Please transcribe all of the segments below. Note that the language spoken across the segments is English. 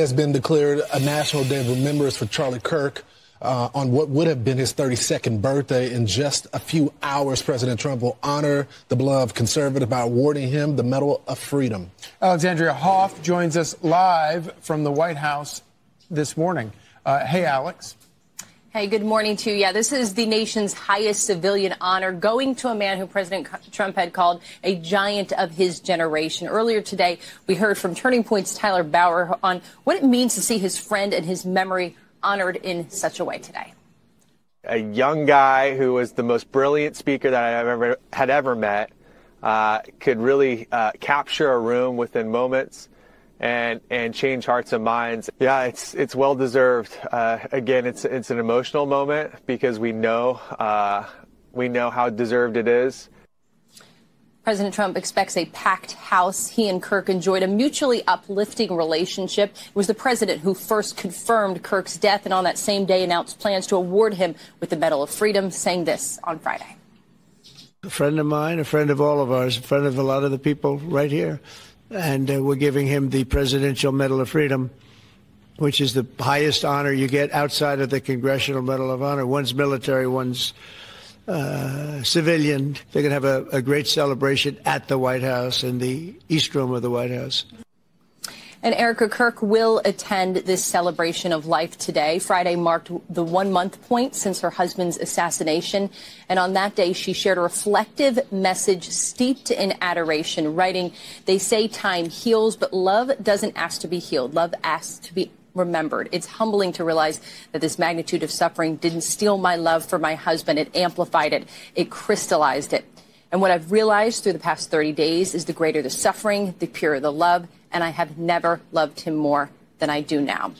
has been declared a National Day of Remembrance for Charlie Kirk on what would have been his 32nd birthday. In just a few hours, President Trump will honor the beloved conservative by awarding him the Medal of Freedom. Alexandria Hoff joins us live from the White House this morning. Hey, Alex. Hey, good morning to you. Yeah, this is the nation's highest civilian honor, going to a man who President Trump had called a giant of his generation. Earlier today, we heard from Turning Point's Tyler Bauer on what it means to see his friend and his memory honored in such a way today. A young guy who was the most brilliant speaker that I had ever met, could really capture a room within moments and change hearts and minds. Yeah, it's well deserved. Again, it's an emotional moment because we know how deserved it is. President Trump expects a packed house. He and Kirk enjoyed a mutually uplifting relationship. It was the president who first confirmed Kirk's death and on that same day announced plans to award him with the Medal of Freedom, saying this on Friday. A friend of mine, a friend of all of ours, a friend of a lot of the people right here. And we're giving him the Presidential Medal of Freedom, which is the highest honor you get outside of the Congressional Medal of Honor. One's military, one's civilian. They're going to have a great celebration at the White House, in the East Room of the White House. And Erica, Kirk will attend this celebration of life today. Friday marked the 1 month point since her husband's assassination. And on that day, she shared a reflective message steeped in adoration, writing, "They say time heals, but love doesn't ask to be healed. Love asks to be remembered. It's humbling to realize that this magnitude of suffering didn't steal my love for my husband. It amplified it. It crystallized it. And what I've realized through the past 30 days is the greater the suffering, the purer the love. And I have never loved him more than I do now."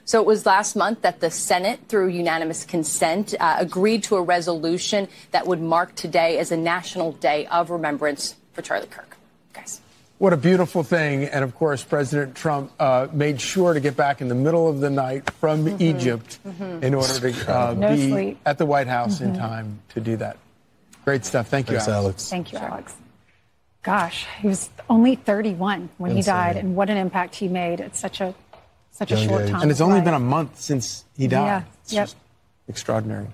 So it was last month that the Senate, through unanimous consent, agreed to a resolution that would mark today as a National Day of Remembrance for Charlie Kirk. Guys. What a beautiful thing. And, of course, President Trump made sure to get back in the middle of the night from Egypt in order to be at the White House in time to do that. Great stuff. Thank you, Alex. Thank you, Alex. Gosh, he was only 31 when he died, and what an impact he made at such a short time. And it's only been a month since he died. Yeah. It's just extraordinary.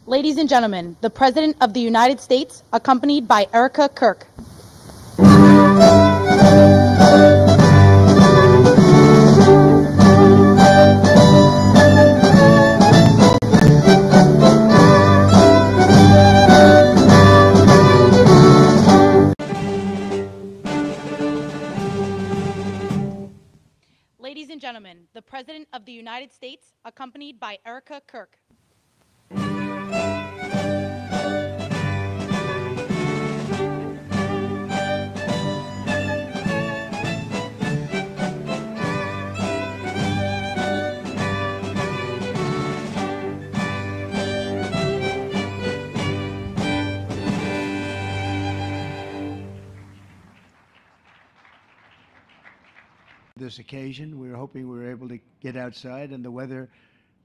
Ladies and gentlemen, the President of the United States, accompanied by Erica Kirk. Ladies and gentlemen, the President of the United States, accompanied by Erica Kirk. This occasion, we were hoping we were able to get outside, and the weather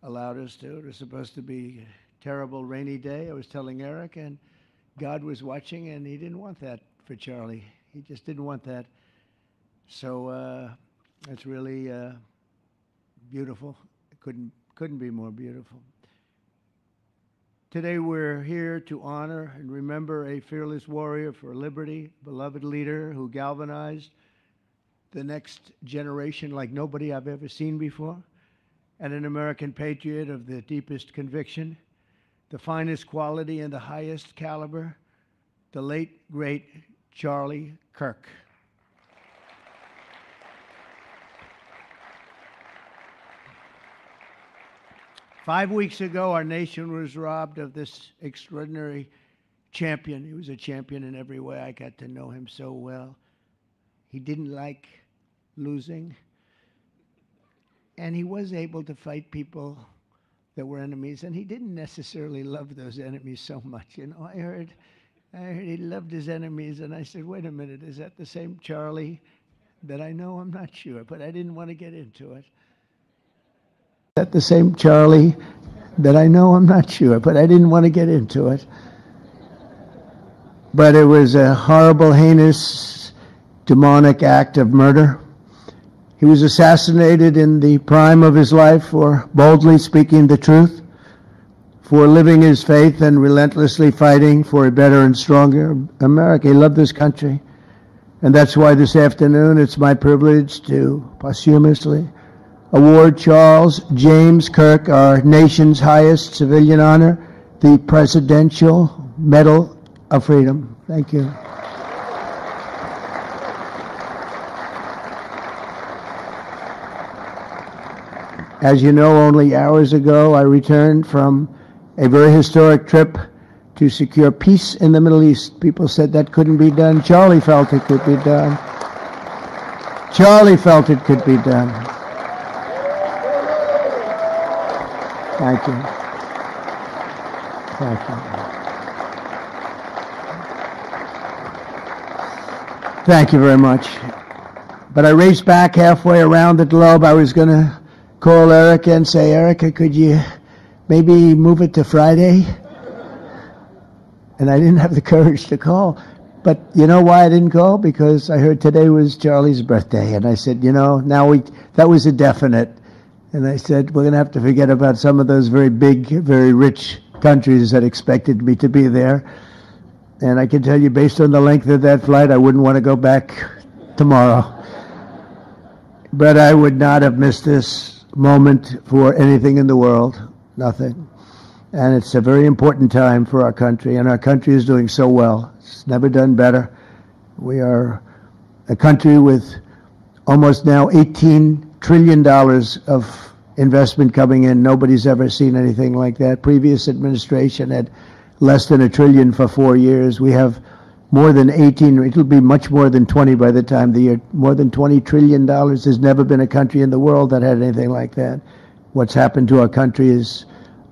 allowed us to. It was supposed to be a terrible rainy day. I was telling Eric, and God was watching, and he didn't want that for Charlie. He just didn't want that. So it's really beautiful. It couldn't be more beautiful. Today we're here to honor and remember a fearless warrior for liberty, beloved leader who galvanized the next generation like nobody I've ever seen before, and an American patriot of the deepest conviction, the finest quality and the highest caliber, the late, great Charlie Kirk. Five weeks ago, our nation was robbed of this extraordinary champion. He was a champion in every way. I got to know him so well. He didn't like losing, and he was able to fight people that were enemies, and he didn't necessarily love those enemies so much. You know, I heard he loved his enemies, and I said, wait a minute, is that the same Charlie that I know? I'm not sure, but I didn't want to get into it. Is that the same Charlie that I know? I'm not sure, but I didn't want to get into it. But it was a horrible, heinous, demonic act of murder. He was assassinated in the prime of his life for boldly speaking the truth, for living his faith and relentlessly fighting for a better and stronger America. He loved this country. And that's why this afternoon it's my privilege to posthumously award Charles James Kirk, our nation's highest civilian honor, the Presidential Medal of Freedom. Thank you. As you know, only hours ago, I returned from a very historic trip to secure peace in the Middle East. People said that couldn't be done. Charlie felt it could be done. Charlie felt it could be done. Thank you. Thank you. Thank you very much. But I raced back halfway around the globe. I was going to call Erica and say, Erica, could you maybe move it to Friday? And I didn't have the courage to call. But you know why I didn't call? Because I heard today was Charlie's birthday. And I said, you know, that was a definite. And I said, we're going to have to forget about some of those very big, very rich countries that expected me to be there. And I can tell you, based on the length of that flight, I wouldn't want to go back tomorrow. But I would not have missed this moment for anything in the world, nothing. And it's a very important time for our country, and our country is doing so well. It's never done better. We are a country with almost now $18 trillion of investment coming in. Nobody's ever seen anything like that. Previous administration had less than $1 trillion for 4 years. We have more than 18, it'll be much more than 20 by the time the year, more than $20 trillion. There's never been a country in the world that had anything like that. What's happened to our country is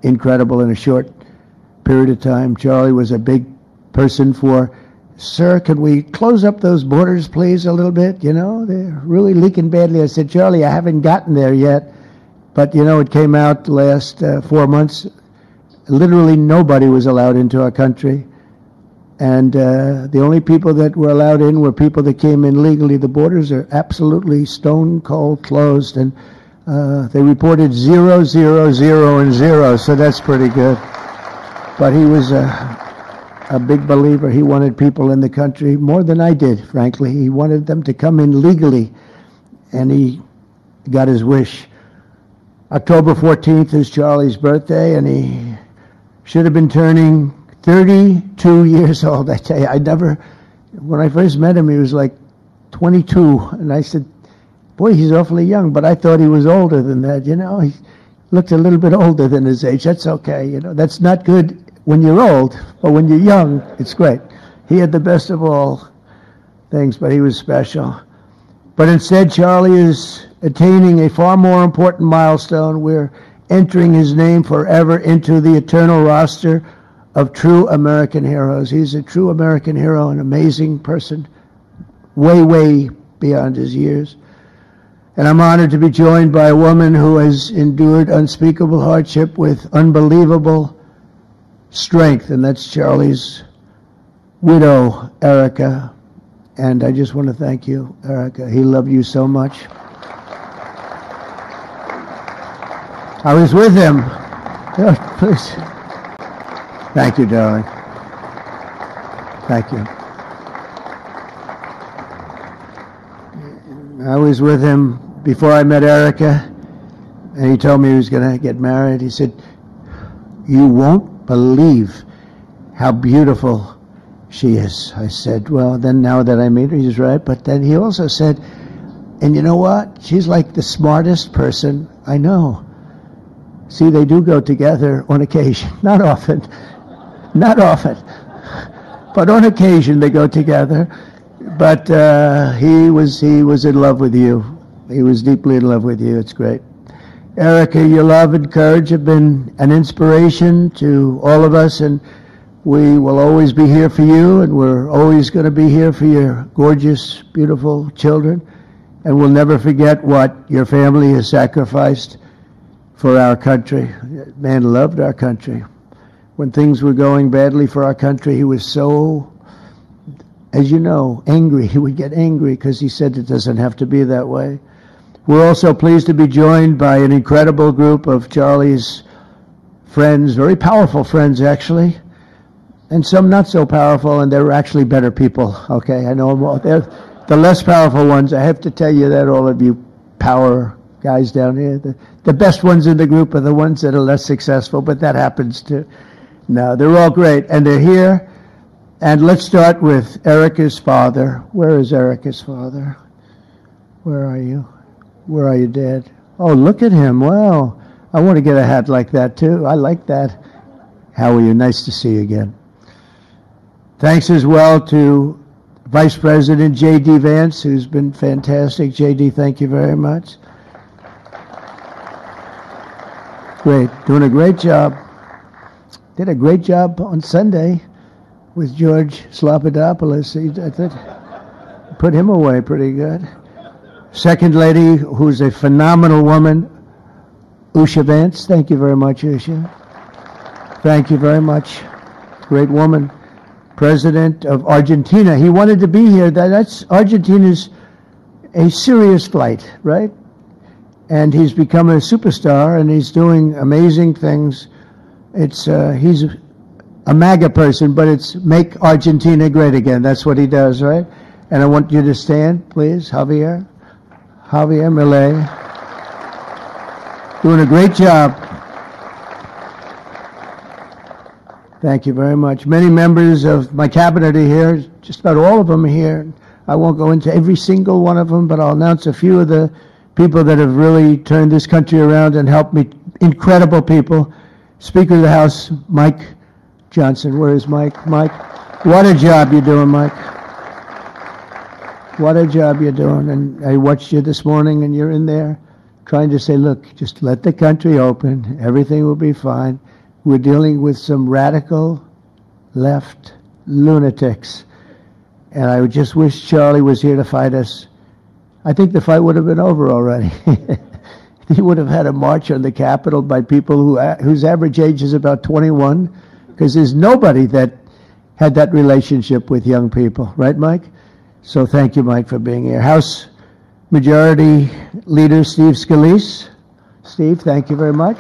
incredible in a short period of time. Charlie was a big person for, sir, can we close up those borders, please, a little bit? You know, they're really leaking badly. I said, Charlie, I haven't gotten there yet. But, you know, it came out the last 4 months. Literally nobody was allowed into our country. And the only people that were allowed in were people that came in legally. The borders are absolutely stone cold closed, and they reported 0, 0, 0, and 0, so that's pretty good. But he was a big believer. He wanted people in the country more than I did, frankly. He wanted them to come in legally, and he got his wish. October 14th is Charlie's birthday, and he should have been turning 32 years old. I tell you, when I first met him, he was like 22, and I said, boy, he's awfully young, but I thought he was older than that, you know. He looked a little bit older than his age. That's okay, you know. That's not good when you're old, but when you're young, it's great. He had the best of all things, but he was special. But instead, Charlie is attaining a far more important milestone. We're entering his name forever into the eternal roster of true American heroes. He's a true American hero, an amazing person, way, way beyond his years. And I'm honored to be joined by a woman who has endured unspeakable hardship with unbelievable strength, and that's Charlie's widow, Erica. And I just want to thank you, Erica. He loved you so much. I was with him. Oh, please. Thank you, darling. Thank you. I was with him before I met Erica, and he told me he was going to get married. He said, "You won't believe how beautiful she is." I said, well, then now that I meet her, he's right. But then he also said, and you know what? She's like the smartest person I know. See, they do go together on occasion. Not often. Not often. But on occasion they go together. But he was in love with you. He was deeply in love with you. It's great. Erica, your love and courage have been an inspiration to all of us, and we will always be here for you, and we're always going to be here for your gorgeous, beautiful children, and we'll never forget what your family has sacrificed for our country. Man loved our country. When things were going badly for our country, he was so, as you know, angry. He would get angry because he said it doesn't have to be that way. We're also pleased to be joined by an incredible group of Charlie's friends, very powerful friends, actually, and some not so powerful, and they're actually better people, okay? I know them all. They're the less powerful ones. I have to tell you that, all of you power guys down here. The best ones in the group are the ones that are less successful, but that happens too. No, they're all great, and they're here. And let's start with Erica's father. Where is Erica's father? Where are you? Where are you, Dad? Oh, look at him. Wow. I want to get a hat like that, too. I like that. How are you? Nice to see you again. Thanks as well to Vice President J.D. Vance, who's been fantastic. J.D., thank you very much. Great. Doing a great job. Did a great job on Sunday with George Slopadopoulos. I thought put him away pretty good. Second lady, who's a phenomenal woman, Usha Vance. Thank you very much, Usha. Thank you very much. Great woman. President of Argentina. He wanted to be here. That's Argentina's a serious flight, right? And he's become a superstar, and he's doing amazing things. He's a MAGA person, but it's make Argentina great again. That's what he does, right? And I want you to stand, please, Javier Milei. Doing a great job. Thank you very much. Many members of my cabinet are here. Just about all of them are here. I won't go into every single one of them, but I'll announce a few of the people that have really turned this country around and helped me. Incredible people. Speaker of the House, Mike Johnson. Where is Mike? Mike, what a job you're doing, Mike. What a job you're doing. And I watched you this morning, and you're in there trying to say, look, just let the country open. Everything will be fine. We're dealing with some radical left lunatics. And I just wish Charlie was here to fight us. I think the fight would have been over already. He would have had a march on the Capitol by people whose average age is about 21, because there's nobody that had that relationship with young people. Right, Mike? So thank you, Mike, for being here. House Majority Leader Steve Scalise. Steve, thank you very much.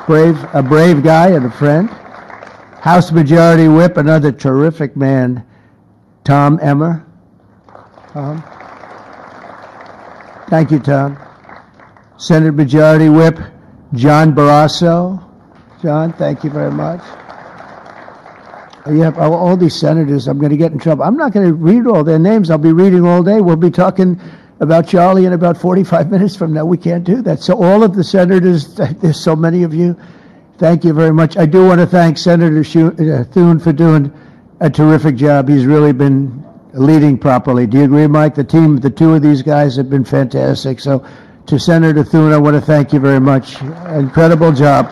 A brave guy and a friend. House Majority Whip, another terrific man, Tom Emmer. Tom. Thank you, Tom. Senate Majority Whip, John Barrasso. John, thank you very much. You have all these senators. I'm going to get in trouble. I'm not going to read all their names. I'll be reading all day. We'll be talking about Charlie in about 45 minutes from now. We can't do that. So all of the senators, there's so many of you, thank you very much. I do want to thank Senator Thune for doing a terrific job. He's really been leading properly. Do you agree, Mike? The two of these guys have been fantastic. So to Senator Thune, I want to thank you very much. Incredible job.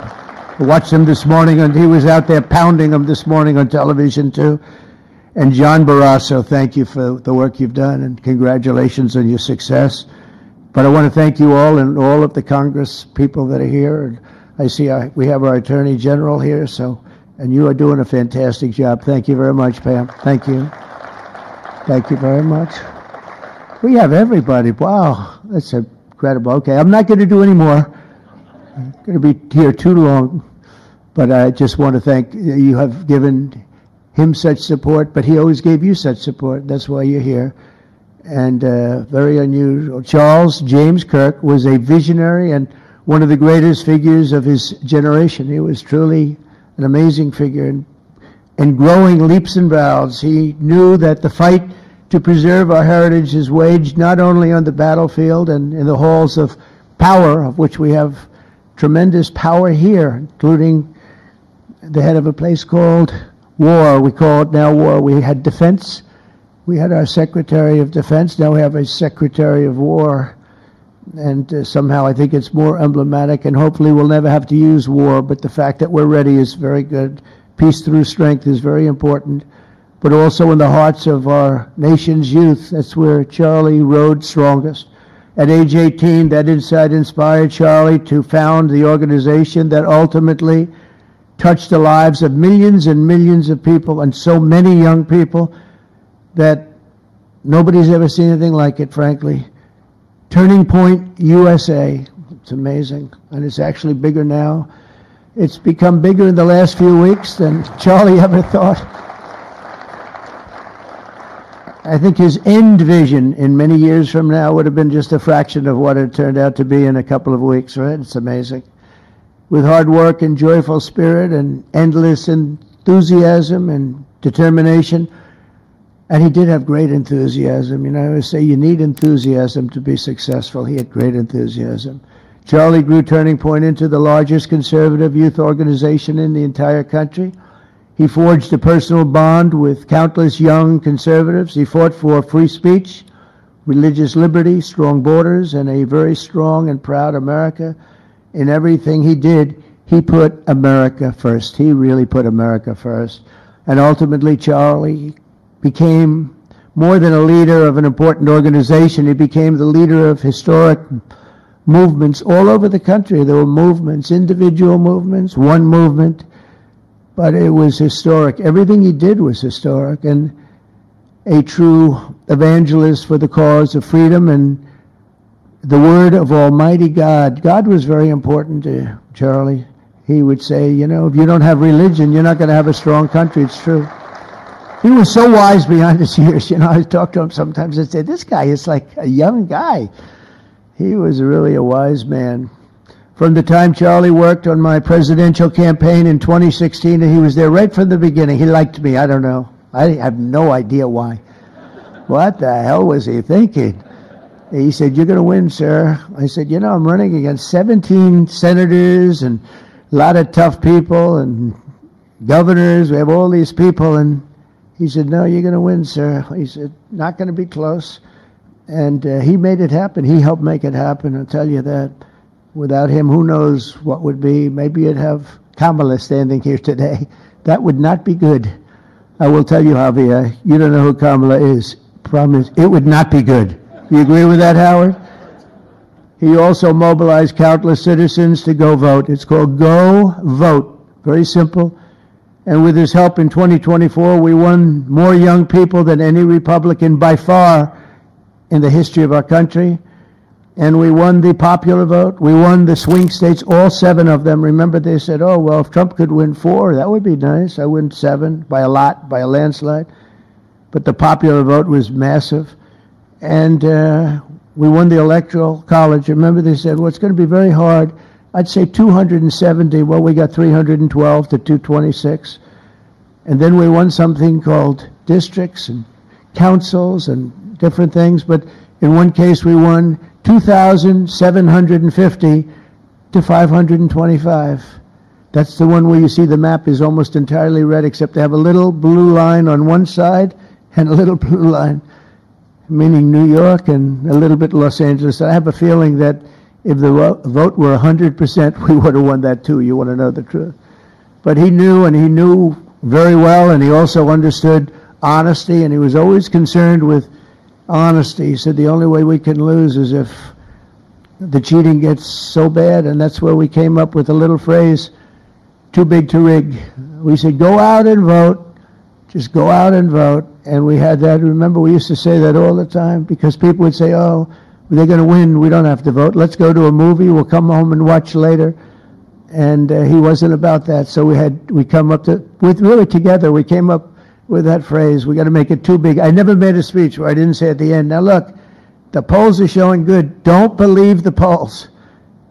I watched him this morning, and he was out there pounding them this morning on television, too. And John Barrasso, thank you for the work you've done, and congratulations on your success. But I want to thank you all and all of the Congress people that are here. And I see we have our Attorney General here, and you are doing a fantastic job. Thank you very much, Pam. Thank you. Thank you very much. We have everybody. Wow, that's incredible. Okay, I'm not going to do any more. I'm going to be here too long, but I just want to thank you. Have given him such support, but he always gave you such support. That's why you're here. And very unusual. Charles James Kirk was a visionary and one of the greatest figures of his generation. He was truly an amazing figure and growing leaps and bounds. He knew that the fight to preserve our heritage is waged not only on the battlefield and in the halls of power, of which we have tremendous power here, including the head of a place called war. We call it now war. We had defense. We had our Secretary of Defense. Now we have a Secretary of War. And somehow I think it's more emblematic, and hopefully we'll never have to use war, but the fact that we're ready is very good. Peace through strength is very important, but also in the hearts of our nation's youth. That's where Charlie rode strongest. At age 18, that insight inspired Charlie to found the organization that ultimately touched the lives of millions and millions of people, and so many young people that nobody's ever seen anything like it, frankly. Turning Point USA. It's amazing, and it's actually bigger now. It's become bigger in the last few weeks than Charlie ever thought. I think his end vision in many years from now would have been just a fraction of what it turned out to be in a couple of weeks, right? It's amazing. With hard work and joyful spirit and endless enthusiasm and determination. And he did have great enthusiasm. You know, I always say you need enthusiasm to be successful. He had great enthusiasm. Charlie grew Turning Point into the largest conservative youth organization in the entire country. He forged a personal bond with countless young conservatives. He fought for free speech, religious liberty, strong borders, and a very strong and proud America. In everything he did, he put America first. He really put America first. And ultimately, Charlie became more than a leader of an important organization. He became the leader of historic movements all over the country. There were movements, individual movements, one movement, but it was historic. Everything he did was historic, and a true evangelist for the cause of freedom and the word of Almighty God. God was very important to Charlie. He would say, you know, if you don't have religion, you're not going to have a strong country. It's true. He was so wise beyond his years. You know, I talk to him sometimes and say, this guy is like a young guy. He was really a wise man. From the time Charlie worked on my presidential campaign in 2016, and he was there right from the beginning. He liked me. I don't know. I have no idea why. What the hell was he thinking? He said, you're going to win, sir. I said, you know, I'm running against 17 senators and a lot of tough people and governors. We have all these people. And he said, no, you're going to win, sir. He said, not going to be close. And he made it happen. He helped make it happen, I'll tell you that. Without him, who knows what would be. Maybe you'd have Kamala standing here today. That would not be good. I will tell you, Javier, you don't know who Kamala is. Promise, it would not be good. You agree with that, Howard? He also mobilized countless citizens to go vote. It's called Go Vote. Very simple. And with his help in 2024, we won more young people than any Republican by far in the history of our country. And we won the popular vote. We won the swing states, all 7 of them. Remember, they said, oh, well, if Trump could win 4, that would be nice. I win 7 by a lot, by a landslide. But the popular vote was massive. And we won the Electoral College. Remember, they said, well, it's going to be very hard. I'd say 270. Well, we got 312 to 226. And then we won something called districts and councils and different things. But in one case, we won 2,750 to 525. That's the one where you see the map is almost entirely red, except they have a little blue line on one side and a little blue line, meaning New York and a little bit Los Angeles. I have a feeling that if the vote were 100%, we would have won that too. You want to know the truth. But he knew, and he knew very well, and he also understood honesty, and he was always concerned with honesty. He said the only way we can lose is if the cheating gets so bad, and that's where we came up with a little phrase, too big to rig. We said, go out and vote. Just go out and vote. And we had that. Remember, we used to say that all the time because people would say, oh, they're going to win. We don't have to vote. Let's go to a movie. We'll come home and watch later. And he wasn't about that. So we come up to, really together, we came up with that phrase. We got to make it too big. I never made a speech where I didn't say at the end, now look, the polls are showing good. Don't believe the polls.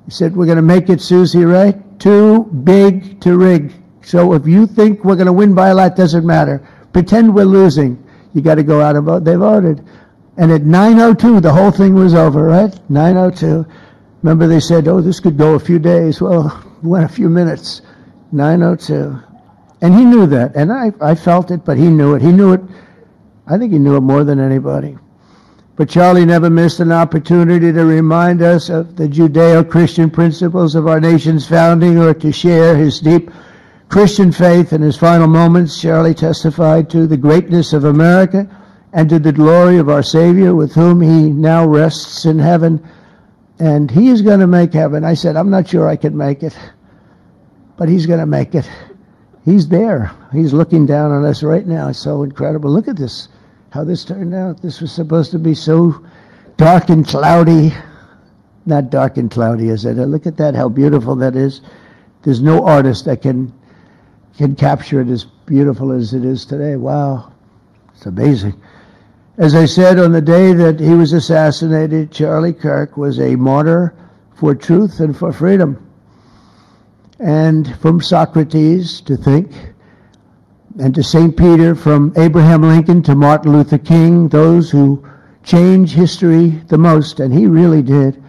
He said, we're going to make it, Susie, right? Too big to rig. So if you think we're going to win by a lot, doesn't matter. Pretend we're losing. You got to go out and vote. They voted. And at 9:02, the whole thing was over, right? 9:02. Remember they said, oh, this could go a few days. Well, it went a few minutes. 9:02. And he knew that. And I felt it, but he knew it. He knew it. I think he knew it more than anybody. But Charlie never missed an opportunity to remind us of the Judeo-Christian principles of our nation's founding or to share his deep Christian faith. In his final moments, Charlie testified to the greatness of America and to the glory of our Savior, with whom he now rests in heaven. And he is going to make heaven. I said, I'm not sure I can make it, but he's going to make it. He's there. He's looking down on us right now. It's so incredible. Look at this, how this turned out. This was supposed to be so dark and cloudy. Not dark and cloudy, is it? Look at that, how beautiful that is. There's no artist that can capture it as beautiful as it is today. Wow, it's amazing. As I said, on the day that he was assassinated, Charlie Kirk was a martyr for truth and for freedom. And from Socrates to think, and to St. Peter, from Abraham Lincoln to Martin Luther King, those who change history the most, and he really did,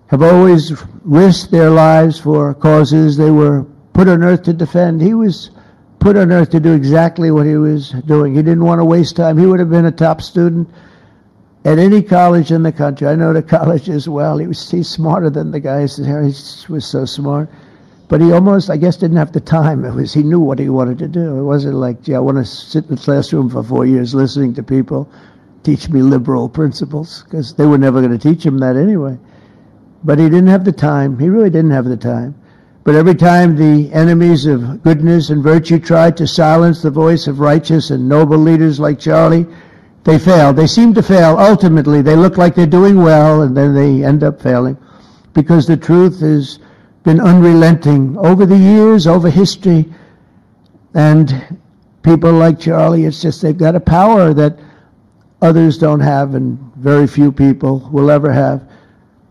have always risked their lives for causes they were put on earth to defend. He was put on earth to do exactly what he was doing. He didn't want to waste time. He would have been a top student at any college in the country. I know the college as well. He's smarter than the guys there. He was so smart. But he almost, I guess, didn't have the time. He knew what he wanted to do. It wasn't like, gee, I want to sit in the classroom for 4 years listening to people teach me liberal principles, because they were never going to teach him that anyway. But he didn't have the time. He really didn't have the time. But every time the enemies of goodness and virtue tried to silence the voice of righteous and noble leaders like Charlie, they failed. They seem to fail. Ultimately, they look like they're doing well, and then they end up failing, because the truth has been unrelenting over the years, over history. And people like Charlie, it's just they've got a power that others don't have, and very few people will ever have.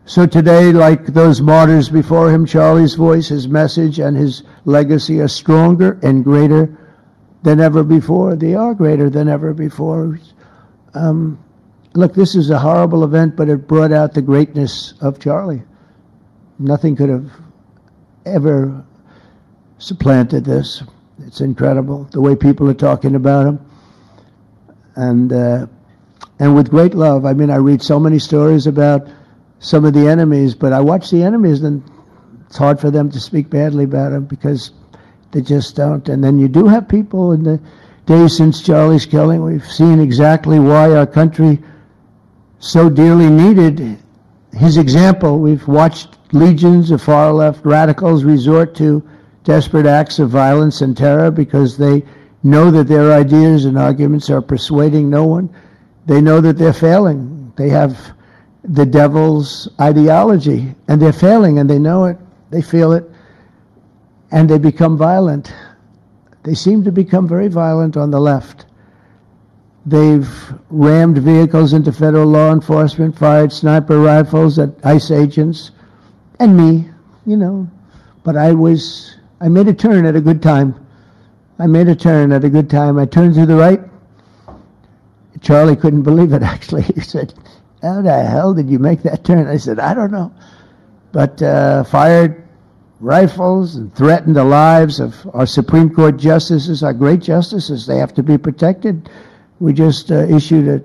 So today, like those martyrs before him, Charlie's voice, his message, and his legacy are stronger and greater than ever before. They are greater than ever before. Look, this is a horrible event, but it brought out the greatness of Charlie. Nothing could have ever supplanted this. It's incredible, the way people are talking about him. And with great love. I mean, I read so many stories about some of the enemies, but I watch the enemies, and it's hard for them to speak badly about him because they just don't. And then you do have people in the days since Charlie's killing, we've seen exactly why our country so dearly needed his example. We've watched legions of far-left radicals resort to desperate acts of violence and terror because they know that their ideas and arguments are persuading no one. They know that they're failing. They have the devil's ideology, and they're failing, and they know it. They feel it, and they become violent. They seem to become very violent on the left. They've rammed vehicles into federal law enforcement, fired sniper rifles at ICE agents, and me, you know. But I made a turn at a good time. I turned to the right. Charlie couldn't believe it, actually. He said, how the hell did you make that turn? I said, I don't know. But fired rifles and threatened the lives of our Supreme Court justices, our great justices. They have to be protected. We just issued a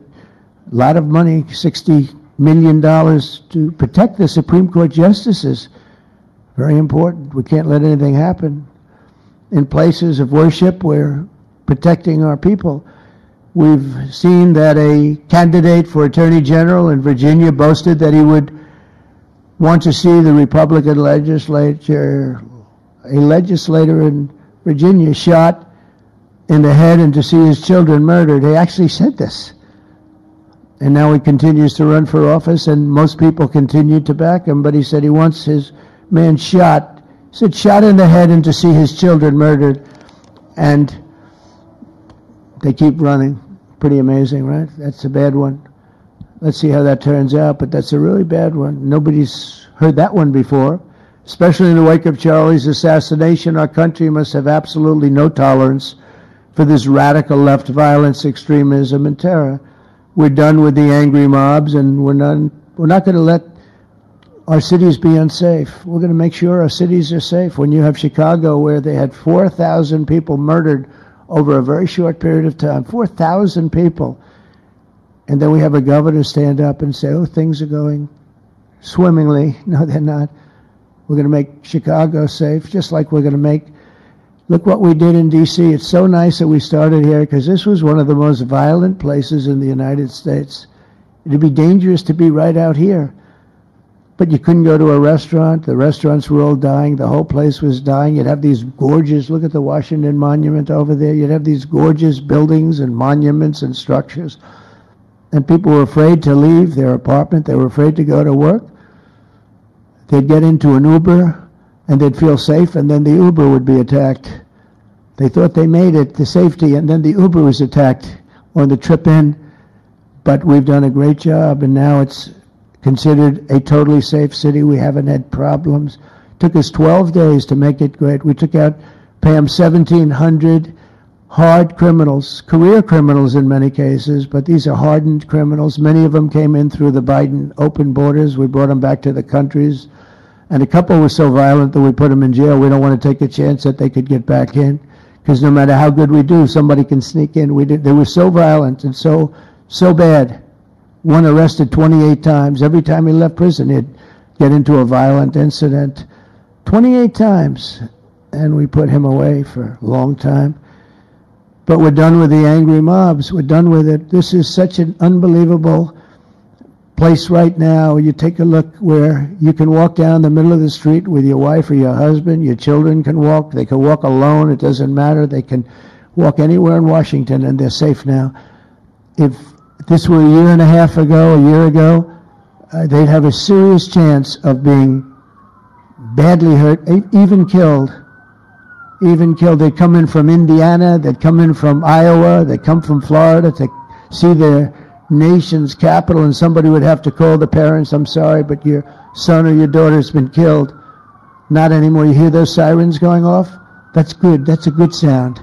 lot of money, $60 million, to protect the Supreme Court justices. Very important. We can't let anything happen. In places of worship, we're protecting our people. We've seen that a candidate for Attorney General in Virginia boasted that he would want to see the Republican legislature, a legislator in Virginia, shot in the head and to see his children murdered. He actually said this. And now he continues to run for office, and most people continue to back him, but he said he wants his man shot. He said shot in the head and to see his children murdered. And they keep running. Pretty amazing, right? That's a bad one. Let's see how that turns out, but that's a really bad one. Nobody's heard that one before. Especially in the wake of Charlie's assassination, our country must have absolutely no tolerance for this radical left violence, extremism, and terror. We're done with the angry mobs, and we're not going to let our cities be unsafe. We're going to make sure our cities are safe. When you have Chicago, where they had 4,000 people murdered over a very short period of time, 4,000 people, and then we have a governor stand up and say, oh, things are going swimmingly. No, they're not. We're going to make Chicago safe, just like we're going to make, look what we did in D.C. It's so nice that we started here, because this was one of the most violent places in the United States. It'd be dangerous to be right out here. But you couldn't go to a restaurant. The restaurants were all dying. The whole place was dying. You'd have these gorgeous, look at the Washington Monument over there. You'd have these gorgeous buildings and monuments and structures. And people were afraid to leave their apartment. They were afraid to go to work. They'd get into an Uber and they'd feel safe, and then the Uber would be attacked. They thought they made it to safety, and then the Uber was attacked on the trip in. But we've done a great job, and now it's considered a totally safe city. We haven't had problems. It took us 12 days to make it great. We took out, Pam, 1,700 hard criminals, career criminals in many cases, but these are hardened criminals. Many of them came in through the Biden open borders. We brought them back to the countries. And a couple were so violent that we put them in jail. We don't want to take a chance that they could get back in, because no matter how good we do, somebody can sneak in. They were so violent and so bad. One arrested 28 times. Every time he left prison, he'd get into a violent incident. 28 times. And we put him away for a long time. But we're done with the angry mobs. We're done with it. This is such an unbelievable place right now. You take a look where you can walk down the middle of the street with your wife or your husband. Your children can walk. They can walk alone. It doesn't matter. They can walk anywhere in Washington, and they're safe now. If this were a year and a half ago, a year ago, they'd have a serious chance of being badly hurt, even killed. They'd come in from Indiana, they'd come in from Iowa, they'd come from Florida to see their nation's capital, and somebody would have to call the parents, I'm sorry, but your son or your daughter's been killed. Not anymore. You hear those sirens going off? That's good. That's a good sound.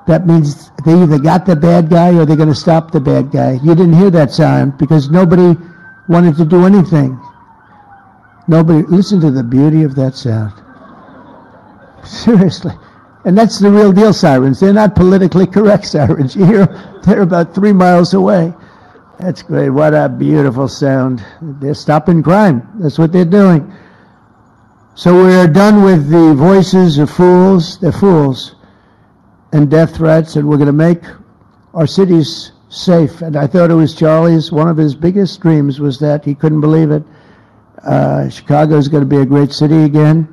That means they either got the bad guy or they're going to stop the bad guy. You didn't hear that sound because nobody wanted to do anything. Nobody, listen to the beauty of that sound. Seriously. And that's the real deal sirens. They're not politically correct sirens. You hear them, they're about 3 miles away. That's great. What a beautiful sound. They're stopping crime. That's what they're doing. So we're done with the voices of fools. They're fools. And death threats, and we're going to make our cities safe. And I thought it was Charlie's, one of his biggest dreams was that he couldn't believe it. Chicago is going to be a great city again.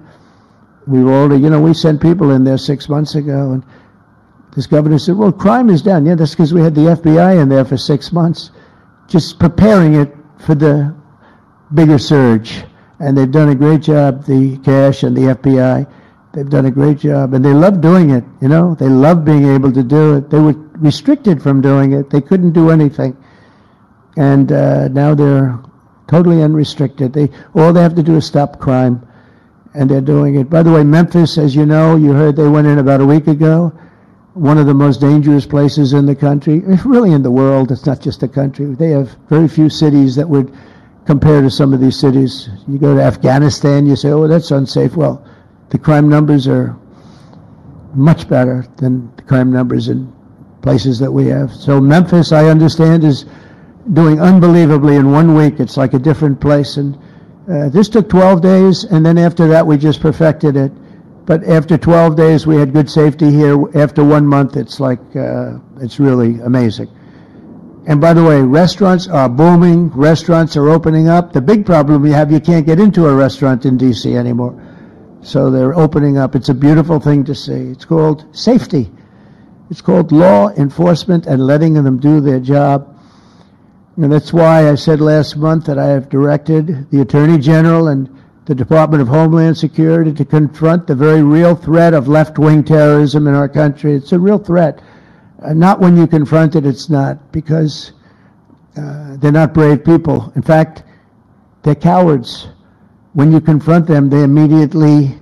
we've already, we sent people in there 6 months ago, and this governor said, well, crime is down. Yeah, that's because we had the FBI in there for 6 months, just preparing it for the bigger surge. And they've done a great job, the cash and the FBI. They've done a great job, and they love doing it, They love being able to do it. They were restricted from doing it. They couldn't do anything. And now they're totally unrestricted. All they have to do is stop crime, and they're doing it. By the way, Memphis, as you know, you heard they went in about a week ago, one of the most dangerous places in the country, really in the world. It's not just the country. They have very few cities that would compare to some of these cities. You go to Afghanistan, you say, oh, that's unsafe. Well, the crime numbers are much better than the crime numbers in places that we have. So Memphis, I understand, is doing unbelievably in 1 week. It's like a different place. And this took 12 days, and then after that we just perfected it. But after 12 days we had good safety here. After 1 month, it's like, it's really amazing. And by the way, restaurants are booming. Restaurants are opening up. The big problem you have, you can't get into a restaurant in D.C. anymore. So they're opening up. It's a beautiful thing to see. It's called safety. It's called law enforcement and letting them do their job. And that's why I said last month that I have directed the Attorney General and the Department of Homeland Security to confront the very real threat of left-wing terrorism in our country. It's a real threat. Not when you confront it, it's not, because they're not brave people. In fact, they're cowards. When you confront them, they immediately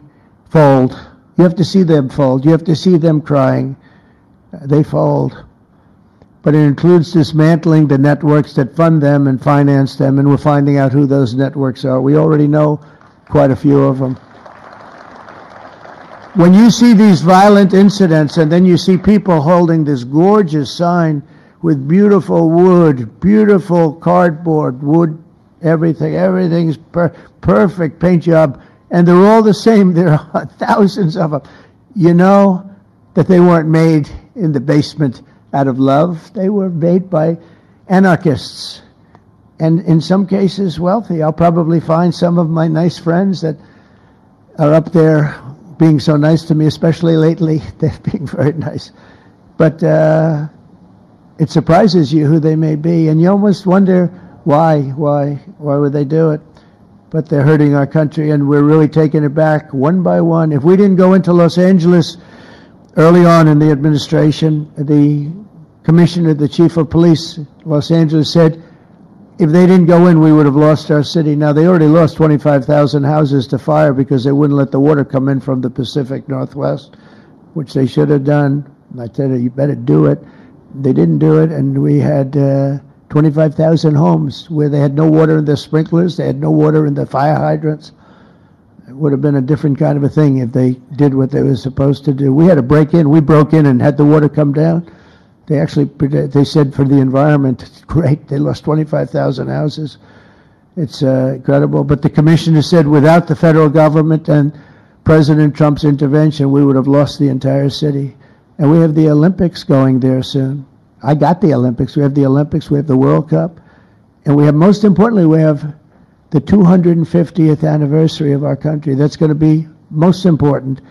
fold. You have to see them fold. You have to see them crying. They fold. But it includes dismantling the networks that fund them and finance them, and we're finding out who those networks are. We already know quite a few of them. When you see these violent incidents, and then you see people holding this gorgeous sign with beautiful wood, beautiful cardboard, wood, everything's perfect paint job, and they're all the same. There are thousands of them. You know that they weren't made in the basement out of love. They were made by anarchists, and in some cases wealthy. I'll probably find some of my nice friends that are up there being so nice to me, especially lately. They're being very nice. But it surprises you who they may be, and you almost wonder why would they do it? But they're hurting our country, and we're really taking it back one by one. If we didn't go into Los Angeles early on in the administration, the commissioner, the chief of police, Los Angeles, said if they didn't go in, we would have lost our city. Now, they already lost 25,000 houses to fire because they wouldn't let the water come in from the Pacific Northwest, which they should have done. And I said, you better do it. They didn't do it, and we had 25,000 homes where they had no water in their sprinklers, they had no water in their fire hydrants. It would have been a different kind of a thing if they did what they were supposed to do. We had to break in. We broke in and had the water come down. They said for the environment, it's great. They lost 25,000 houses. It's incredible. But the commissioner said without the federal government and President Trump's intervention, we would have lost the entire city. And we have the Olympics going there soon. I got the Olympics. We have the Olympics. We have the World Cup. And we have, most importantly, we have the 250th anniversary of our country. That's going to be most important.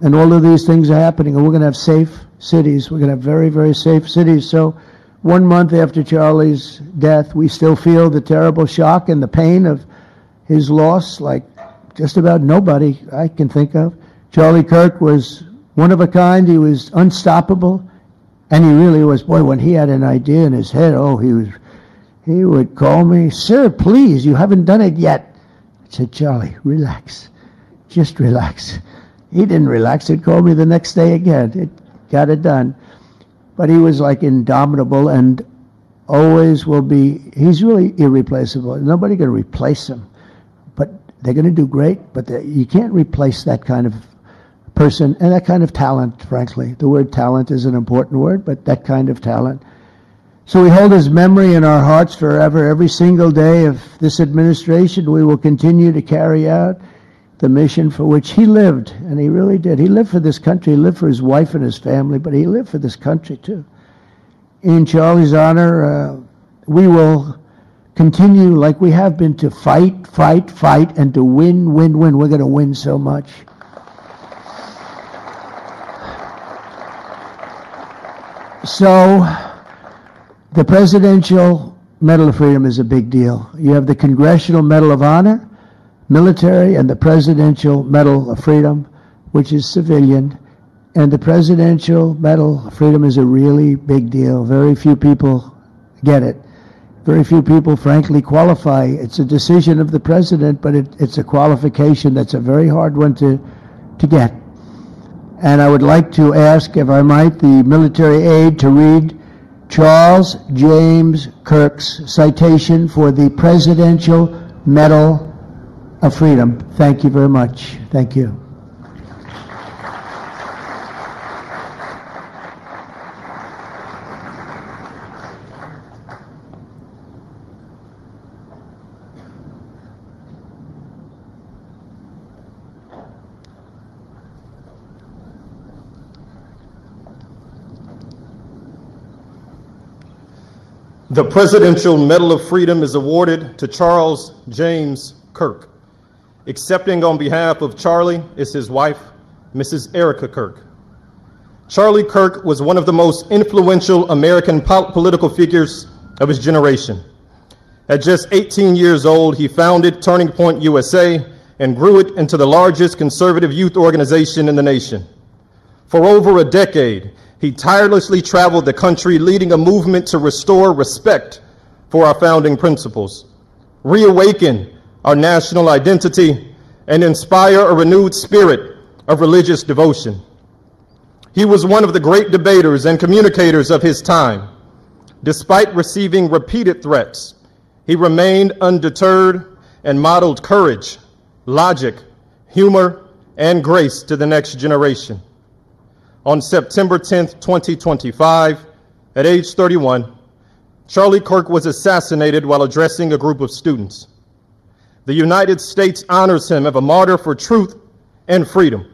And all of these things are happening. And we're going to have safe cities. We're going to have very, very safe cities. So 1 month after Charlie's death, we still feel the terrible shock and the pain of his loss like just about nobody I can think of. Charlie Kirk was one of a kind. He was unstoppable. And he really was. Boy, when he had an idea in his head, he would call me, sir, please, you haven't done it yet. I said, Charlie, relax. Just relax. He didn't relax. He'd call me the next day again. It got it done. But he was like indomitable and always will be. He's really irreplaceable. Nobody can replace him. But they're going to do great, but you can't replace that kind of person and that kind of talent, frankly. The word talent is an important word, but that kind of talent. So we hold his memory in our hearts forever. Every single day of this administration, we will continue to carry out the mission for which he lived, and he really did. He lived for this country. He lived for his wife and his family, but he lived for this country too. In Charlie's honor, we will continue like we have been to fight, and to win. We're going to win so much. So the Presidential Medal of Freedom is a big deal. You have the Congressional Medal of Honor, military, and the Presidential Medal of Freedom, which is civilian. And the Presidential Medal of Freedom is a really big deal. Very few people get it. Very few people, frankly, qualify. It's a decision of the president, but it's a qualification that's a very hard one to get. And I would like to ask, if I might, the military aide to read Charles James Kirk's citation for the Presidential Medal of Freedom. Thank you very much. Thank you. The Presidential Medal of Freedom is awarded to Charles James Kirk. Accepting on behalf of Charlie is his wife, Mrs. Erica Kirk. Charlie Kirk was one of the most influential American political figures of his generation. At just 18 years old, he founded Turning Point USA and grew it into the largest conservative youth organization in the nation. For over a decade, he tirelessly traveled the country leading a movement to restore respect for our founding principles, reawaken our national identity, and inspire a renewed spirit of religious devotion. He was one of the great debaters and communicators of his time. Despite receiving repeated threats, he remained undeterred and modeled courage, logic, humor, and grace to the next generation. On September 10th, 2025, at age 31, Charlie Kirk was assassinated while addressing a group of students. The United States honors him as a martyr for truth and freedom.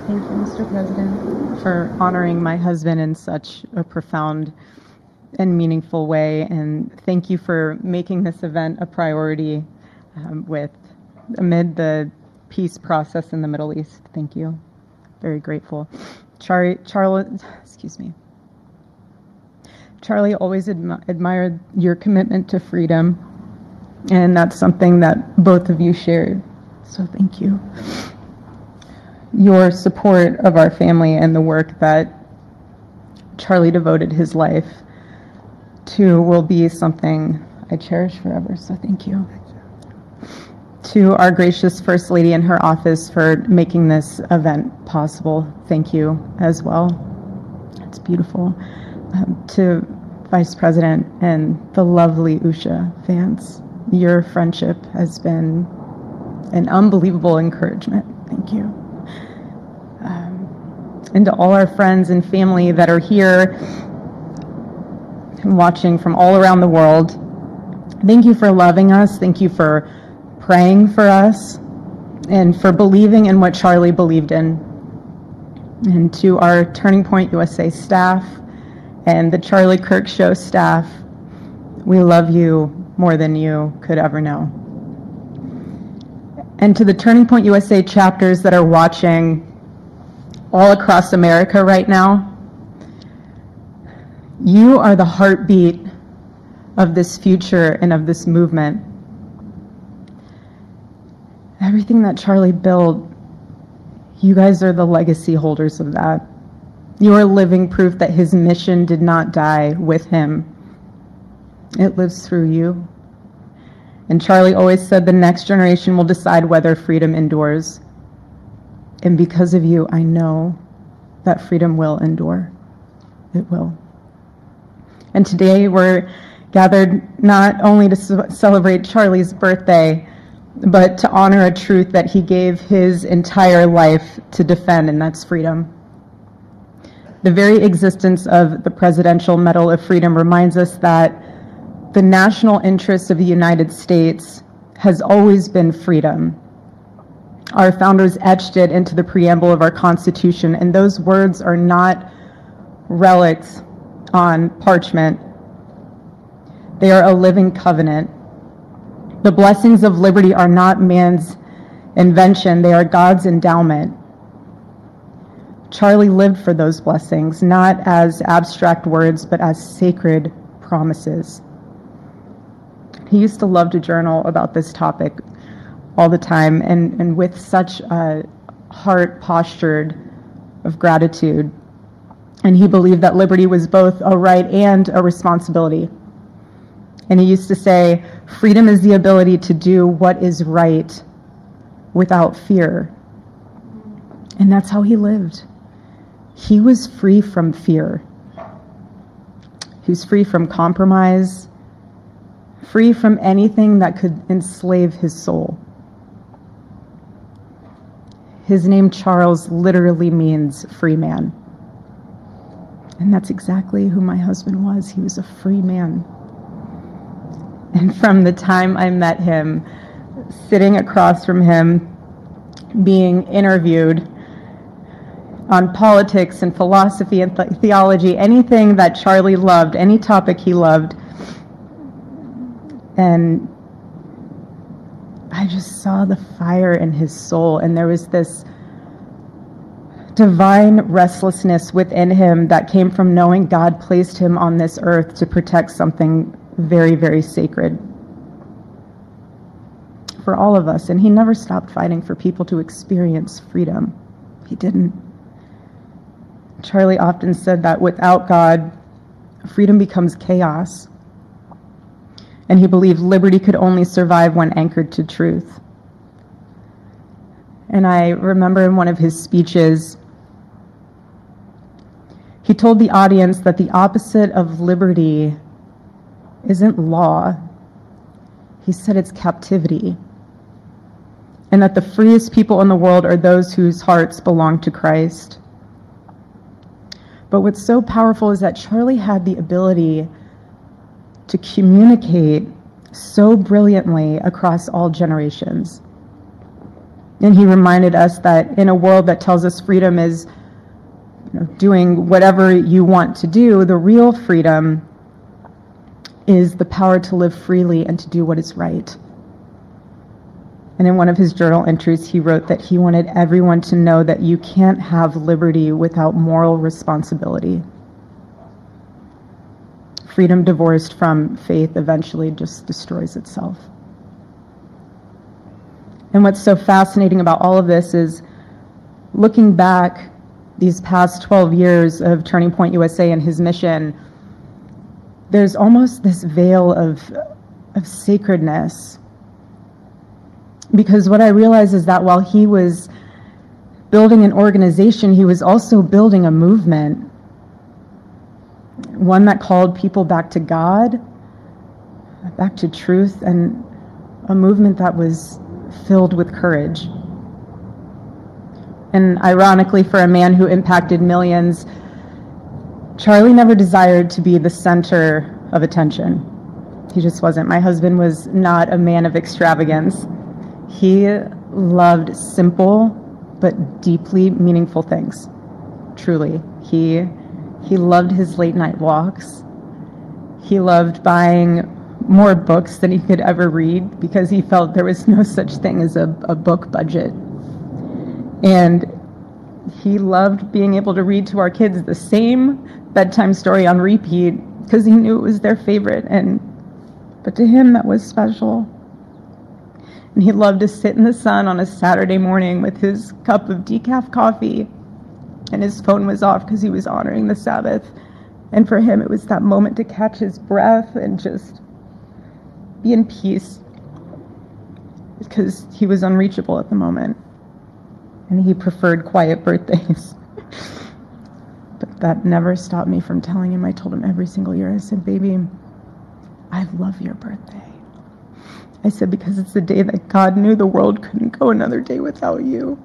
Thank you, Mr. President, for honoring my husband in such a profound and meaningful way. And thank you for making this event a priority amid the peace process in the Middle East. Thank you. Very grateful. Charlie always admired your commitment to freedom, and that's something that both of you shared. So thank you. Your support of our family and the work that Charlie devoted his life to will be something I cherish forever, so thank you. To our gracious First Lady in her office for making this event possible, thank you as well. It's beautiful. To Vice President and the lovely Usha Vance, your friendship has been an unbelievable encouragement. Thank you. And to all our friends and family that are here and watching from all around the world, thank you for loving us. Thank you for praying for us and for believing in what Charlie believed in. And to our Turning Point USA staff and the Charlie Kirk Show staff, we love you more than you could ever know. And to the Turning Point USA chapters that are watching all across America right now, you are the heartbeat of this future and of this movement. Everything that Charlie built, you guys are the legacy holders of that. You are living proof that his mission did not die with him. It lives through you. And Charlie always said the next generation will decide whether freedom endures. And because of you, I know that freedom will endure. It will. And today we're gathered not only to celebrate Charlie's birthday, but to honor a truth that he gave his entire life to defend, and that's freedom. The very existence of the Presidential Medal of Freedom reminds us that the national interest of the United States has always been freedom. Our founders etched it into the preamble of our Constitution, and those words are not relics on parchment. They are a living covenant. The blessings of liberty are not man's invention, they are God's endowment. Charlie lived for those blessings, not as abstract words, but as sacred promises. He used to love to journal about this topic all the time, and with such a heart postured of gratitude. And he believed that liberty was both a right and a responsibility. And he used to say, freedom is the ability to do what is right without fear. And that's how he lived. He was free from fear. He was free from compromise, free from anything that could enslave his soul. His name, Charles, literally means free man. And that's exactly who my husband was. He was a free man. And from the time I met him, sitting across from him, being interviewed on politics and philosophy and theology, anything that Charlie loved, any topic he loved, and I just saw the fire in his soul, and there was this divine restlessness within him that came from knowing God placed him on this earth to protect something very, very sacred for all of us. And he never stopped fighting for people to experience freedom. He didn't. Charlie often said that without God, freedom becomes chaos. And he believed liberty could only survive when anchored to truth. And I remember in one of his speeches, he told the audience that the opposite of liberty isn't law. He said it's captivity. And that the freest people in the world are those whose hearts belong to Christ. But what's so powerful is that Charlie had the ability to communicate so brilliantly across all generations. And he reminded us that in a world that tells us freedom is doing whatever you want to do, the real freedom is the power to live freely and to do what is right. And in one of his journal entries, he wrote that he wanted everyone to know that you can't have liberty without moral responsibility. Freedom divorced from faith eventually just destroys itself. And what's so fascinating about all of this is looking back these past 12 years of Turning Point USA and his mission, there's almost this veil of sacredness. Because what I realize is that while he was building an organization, he was also building a movement. One that called people back to God, back to truth, and a movement that was filled with courage. And ironically, for a man who impacted millions, Charlie never desired to be the center of attention. He just wasn't. My husband was not a man of extravagance. He loved simple but deeply meaningful things. Truly. He loved his late night walks. He loved buying more books than he could ever read because he felt there was no such thing as a book budget. And he loved being able to read to our kids the same bedtime story on repeat because he knew it was their favorite. And but to him that was special. And he loved to sit in the sun on a Saturday morning with his cup of decaf coffee, and his phone was off because he was honoring the Sabbath. And for him, it was that moment to catch his breath and just be in peace, because he was unreachable at the moment. And he preferred quiet birthdays. But that never stopped me from telling him. I told him every single year, I said, baby, I love your birthday. I said, because it's the day that God knew the world couldn't go another day without you.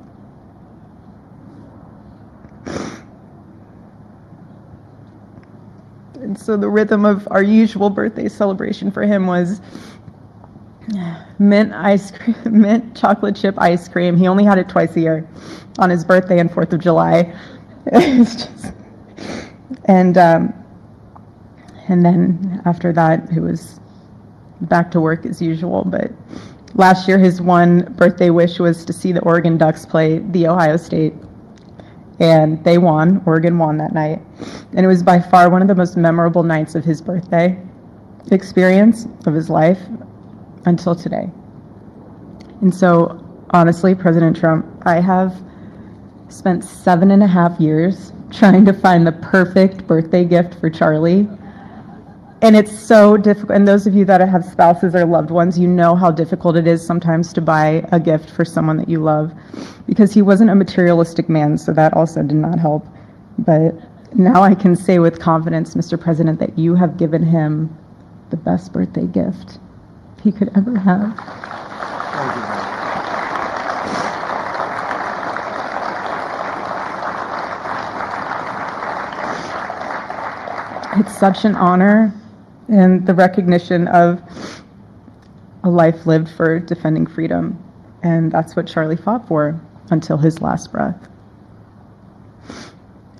And so the rhythm of our usual birthday celebration for him was mint ice cream, mint chocolate chip ice cream. He only had it twice a year, on his birthday and 4th of July. It's just, and then after that, it was back to work as usual. But last year, his one birthday wish was to see the Oregon Ducks play the Ohio State. And they won. Oregon won that night. And it was by far one of the most memorable nights of his birthday experience of his life until today. And so, honestly, President Trump, I have spent 7.5 years trying to find the perfect birthday gift for Charlie. And it's so difficult. And those of you that have spouses or loved ones, you know how difficult it is sometimes to buy a gift for someone that you love, because he wasn't a materialistic man, so that also did not help. But now I can say with confidence, Mr. President, that you have given him the best birthday gift he could ever have. Thank you. It's such an honor, and the recognition of a life lived for defending freedom. And that's what Charlie fought for until his last breath.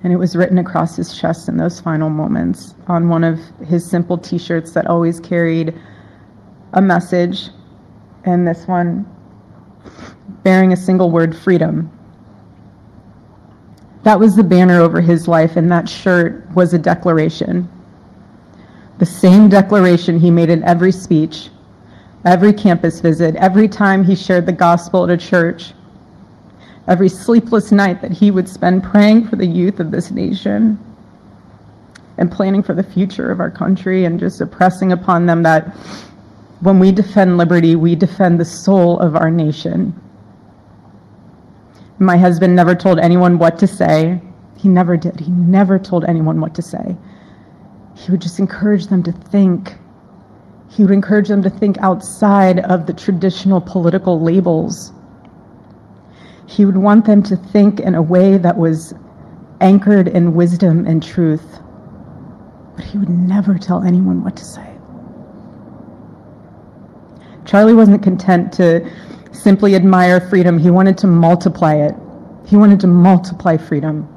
And it was written across his chest in those final moments on one of his simple t-shirts that always carried a message, and this one bearing a single word, freedom. That was the banner over his life, and that shirt was a declaration. The same declaration he made in every speech, every campus visit, every time he shared the gospel at a church, every sleepless night that he would spend praying for the youth of this nation and planning for the future of our country, and just impressing upon them that when we defend liberty, we defend the soul of our nation. My husband never told anyone what to say. He never did. He never told anyone what to say. He would just encourage them to think. He would encourage them to think outside of the traditional political labels. He would want them to think in a way that was anchored in wisdom and truth. But he would never tell anyone what to say. Charlie wasn't content to simply admire freedom. He wanted to multiply it. He wanted to multiply freedom.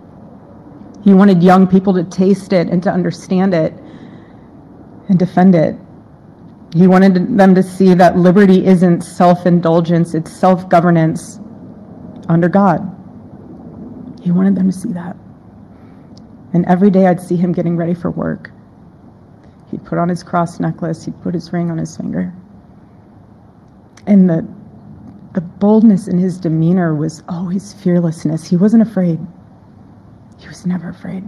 He wanted young people to taste it and to understand it and defend it. He wanted them to see that liberty isn't self-indulgence, it's self-governance under God. He wanted them to see that. And every day I'd see him getting ready for work. He'd put on his cross necklace, he'd put his ring on his finger. And the boldness in his demeanor was always fearlessness. He wasn't afraid. He was never afraid.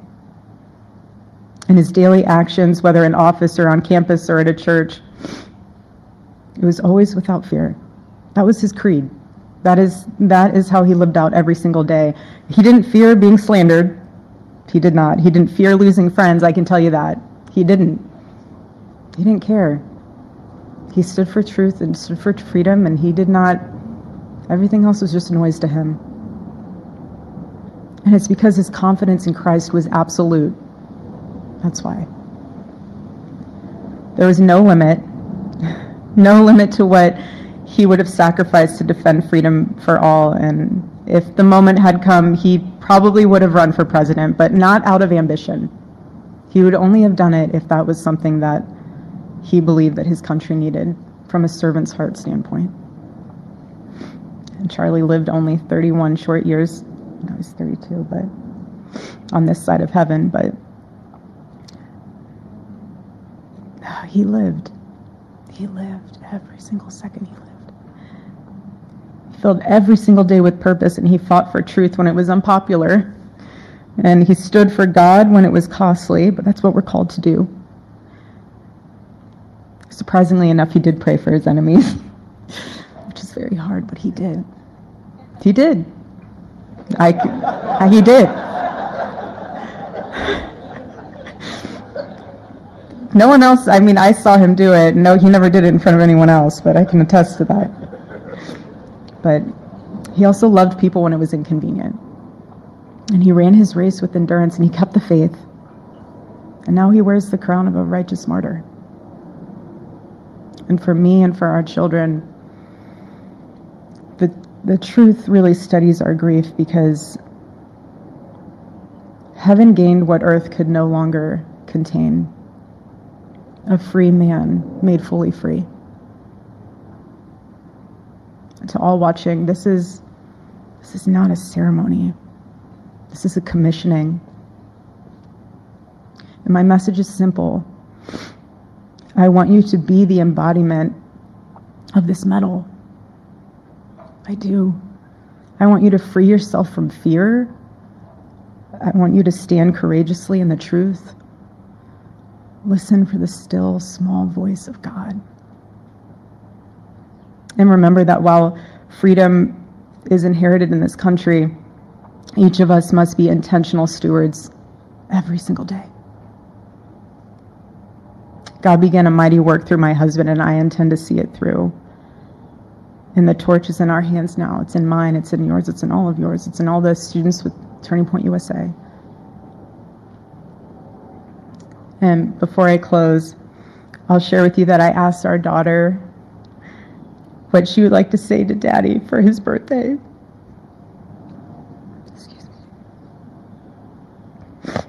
In his daily actions, whether in office or on campus or at a church, it was always without fear. That was his creed. That is how he lived out every single day. He didn't fear being slandered. He did not. He didn't fear losing friends, I can tell you that. He didn't. He didn't care. He stood for truth and stood for freedom, and he did not, everything else was just noise to him. And it's because his confidence in Christ was absolute. That's why. There was no limit to what he would have sacrificed to defend freedom for all. And if the moment had come, he probably would have run for president, but not out of ambition. He would only have done it if that was something that he believed that his country needed from a servant's heart standpoint. And Charlie lived only 31 short years. I was 32, but on this side of heaven, but he lived. he lived every single second he lived. He filled every single day with purpose, and he fought for truth when it was unpopular. And he stood for God when it was costly, but that's what we're called to do. Surprisingly enough, he did pray for his enemies, which is very hard, but he did. He did. He did. No one else, I mean, I saw him do it. No, he never did it in front of anyone else, but I can attest to that. But he also loved people when it was inconvenient. And he ran his race with endurance, and he kept the faith. And now he wears the crown of a righteous martyr. And for me and for our children, the truth really steadies our grief, because heaven gained what earth could no longer contain. A free man made fully free. And to all watching, this is not a ceremony. This is a commissioning. And my message is simple. I want you to be the embodiment of this medal. I do. I want you to free yourself from fear. I want you to stand courageously in the truth. Listen for the still, small voice of God. And remember that while freedom is inherited in this country, each of us must be intentional stewards every single day. God began a mighty work through my husband, and I intend to see it through. And the torch is in our hands now. It's in mine, it's in yours, it's in all of yours. It's in all the students with Turning Point USA. And before I close, I'll share with you that I asked our daughter what she would like to say to Daddy for his birthday. Excuse me.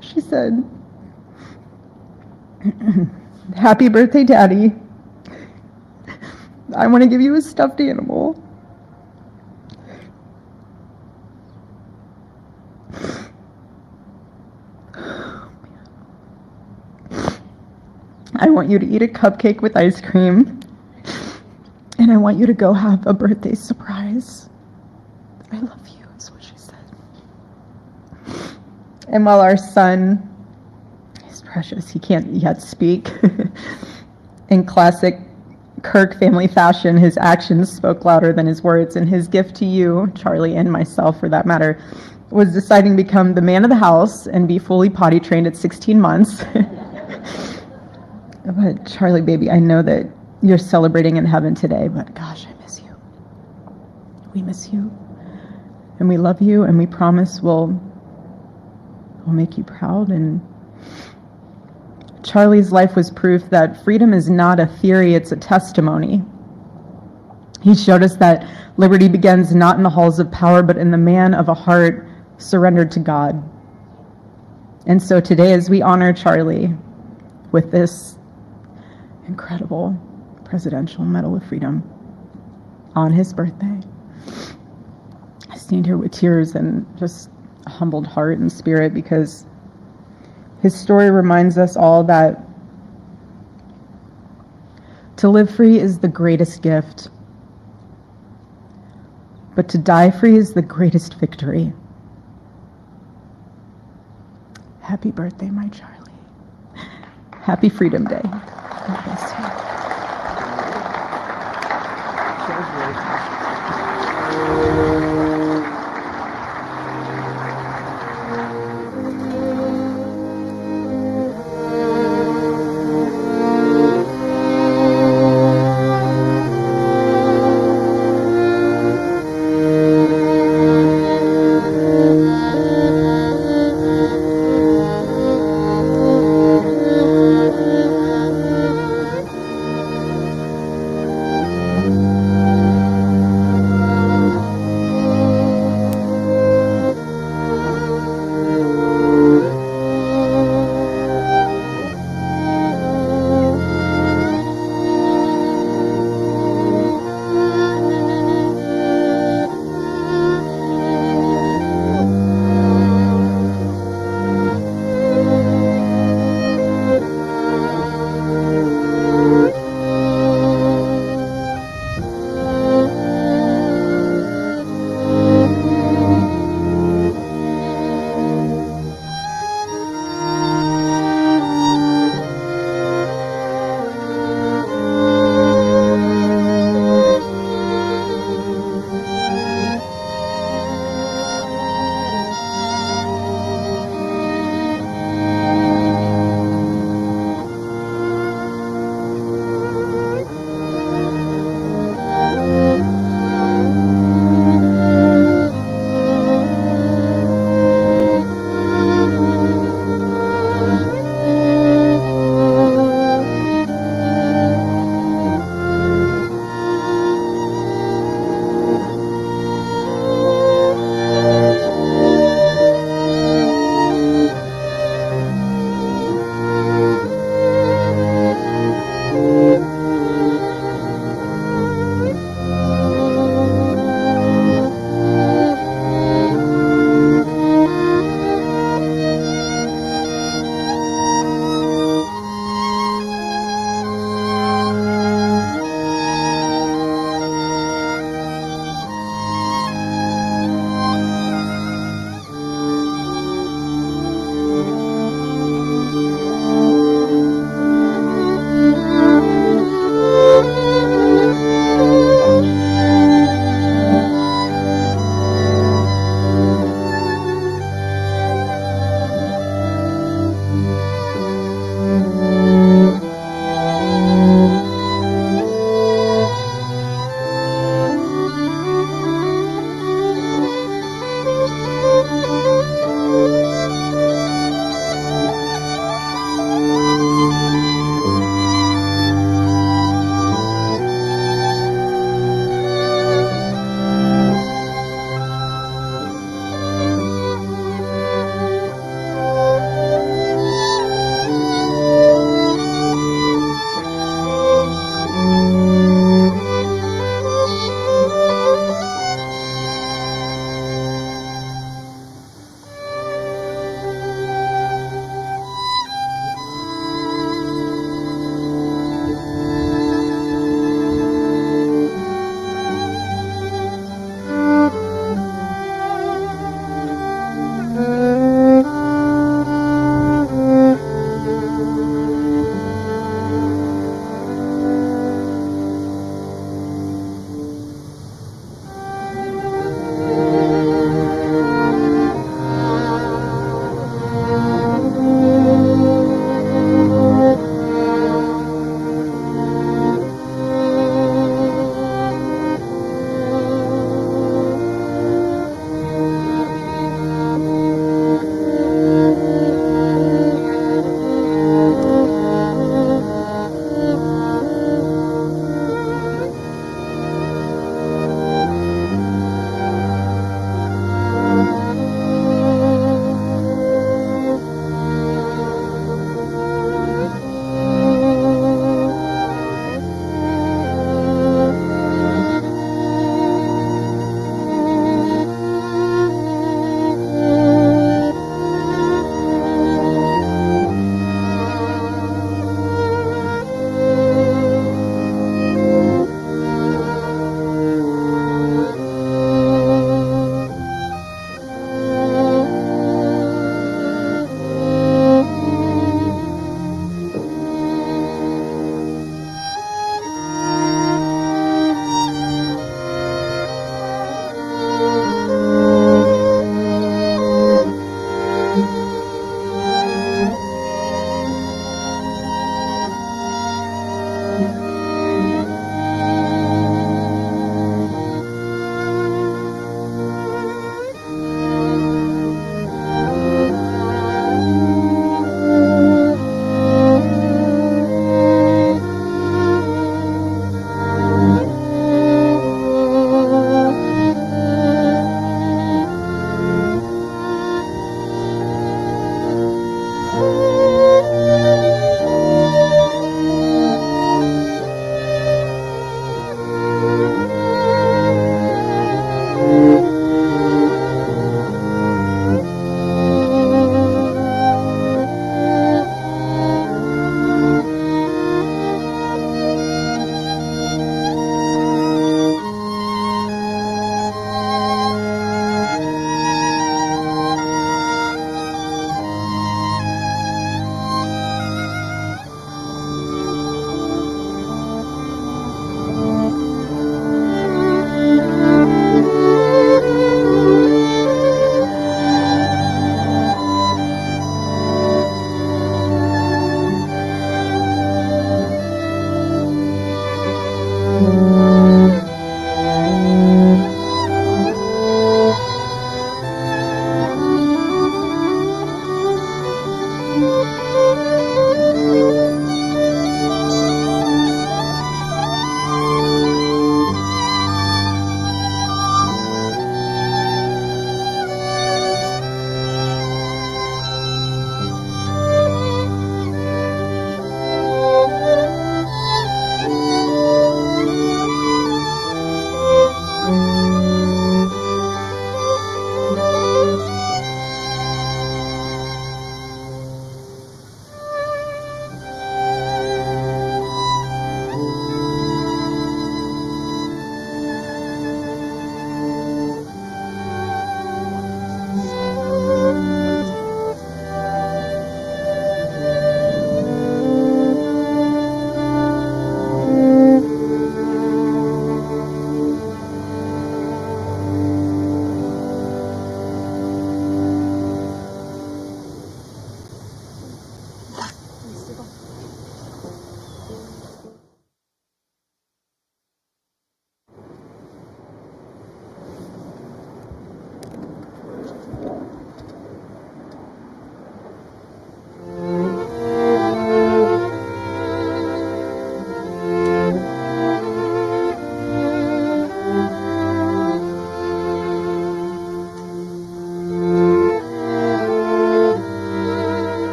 She said, "Happy birthday, Daddy. I want to give you a stuffed animal. I want you to eat a cupcake with ice cream, and I want you to go have a birthday surprise. I love you," is what she said. And while our son, he's precious, he can't yet speak, in classic Kirk family fashion, his actions spoke louder than his words, and his gift to you, Charlie, and myself for that matter, was deciding to become the man of the house and be fully potty trained at 16 months. But Charlie, baby, I know that you're celebrating in heaven today, but gosh, I miss you. We miss you. And we love you, and we promise we'll make you proud. And Charlie's life was proof that freedom is not a theory, it's a testimony. He showed us that liberty begins not in the halls of power, but in the man of a heart surrendered to God. And so today, as we honor Charlie with this incredible Presidential Medal of Freedom on his birthday, I stand here with tears and just a humbled heart and spirit, because his story reminds us all that to live free is the greatest gift, but to die free is the greatest victory. Happy birthday, my Charlie. Happy Freedom Day. God bless you.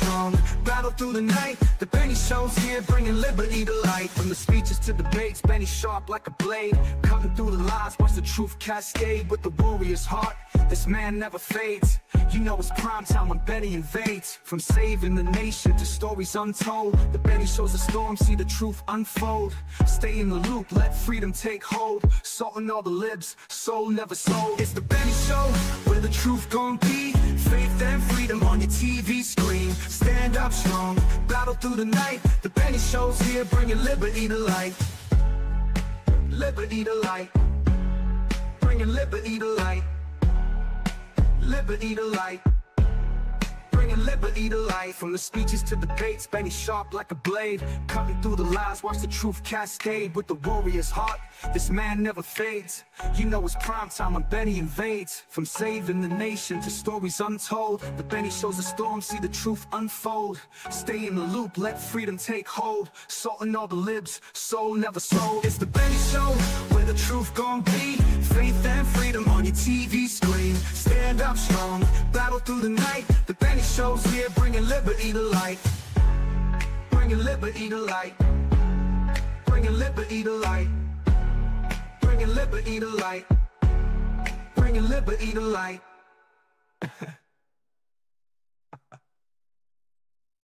strong, battle through the night. The Benny Show's here, bringing liberty to light. From the speeches to debates, Benny sharp like a blade, cutting through the lies, watch the truth cascade. With the warrior's heart, this man never fades. You know it's prime time when Benny invades. From saving the nation to stories untold, the Benny Show's a storm, see the truth unfold. Stay in the loop, let freedom take hold. Salting all the libs, soul never sold. It's the Benny Show, where the truth gon' be. Faith and freedom on your TV screen. Stand up strong, battle through the night. The Benny Show's here, bringing liberty to light. Liberty to light. Bringing liberty to light. Liberty to light. Bringing liberty to life. From the speeches to debates, Benny sharp like a blade, cutting through the lies, watch the truth cascade. With the warrior's heart, this man never fades. You know it's prime time when Benny invades. From saving the nation to stories untold, the Benny Show's a storm, see the truth unfold. Stay in the loop, let freedom take hold. Salting all the libs, soul never sold. It's the Benny Show, where the truth gon' be. Faith and freedom on your TV screen. Stand up strong, battle through the night. The Benny Show's here, bringing liberty to light. Bringing liberty to light. Bringing liberty to light. Bringing liberty to light. Bringing liberty to light.